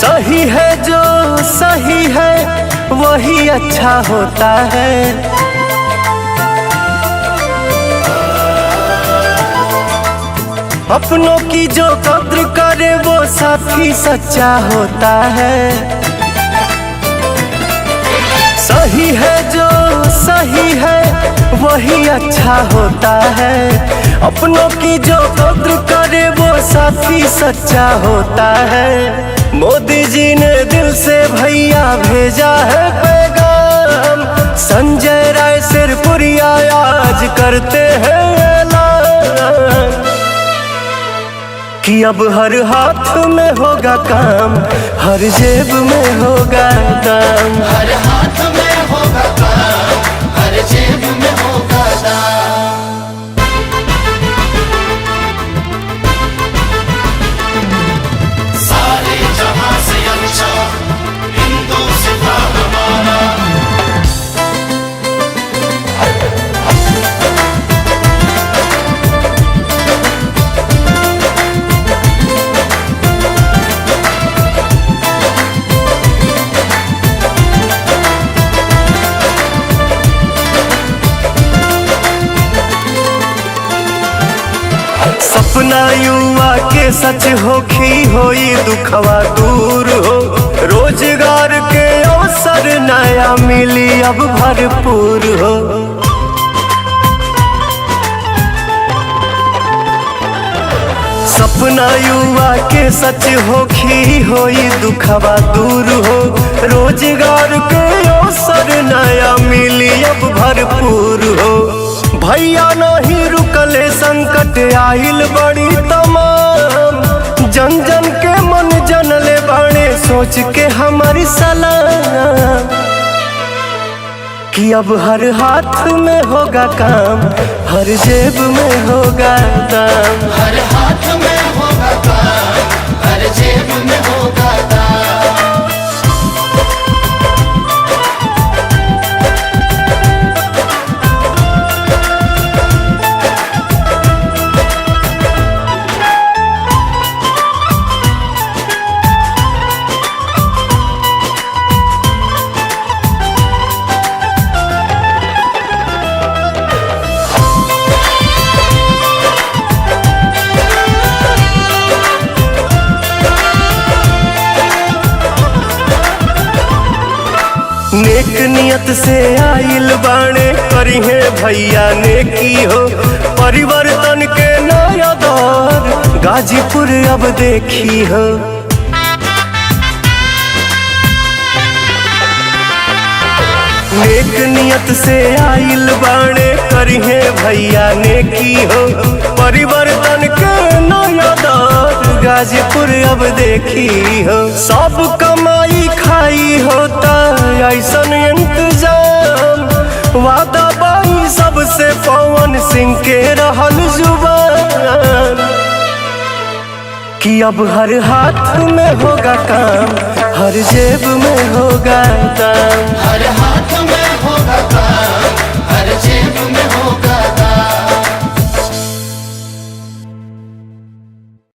सही है जो सही है वही अच्छा होता है। अपनों की जो कद्र करे वो साथी सच्चा होता है। सही है जो सही है वही अच्छा होता है। अपनों की जो कद्र करे वो साथी सच्चा होता है। मोदी जी ने दिल से भैया भेजा है पैगाम, संजय राय सिरपुरिया आज करते हैं ऐलान कि अब हर हाथ में होगा काम, हर जेब में होगा दाम। हर हाथ में होगा काम, हर जेब में होगा दाम। सारे जहां से अच्छा हिंदुस्तान हमारा। सपना युवा के सच होखी होई दुखवा दूर हो। रोजगार के अवसर नया मिली अब भरपूर हो। सपना युवा के सच होखी होई दुखवा दूर हो। रोजगार के अवसर नया मिली अब भरपूर हो। भैया नहीं रुकले संकट आइल बड़ी तमाम, जन जन के मन जनले बाणे सोच के हमारी सलाम कि अब हर हाथ में होगा काम, हर जेब में होगा दाम। हर हाथ में होगा काम, हर जेब में होगा दाम। नेक नियत से आइल बाणे करी है भैया ने की हो। परिवर्तन के नया दौर गाजीपुर अब देखी हो। नेक नियत से आइल बाणे करी है भैया ने की हो। परिवर्तन के नया दौर गाजीपुर अब देखी हो। सब कमाई खाई होता ऐसन इंतजाम, वादा बाई सबसे पवन सिंह के रहल जुबान कि अब हर हाथ में होगा काम, हर जेब में होगा दाम। हर हाथ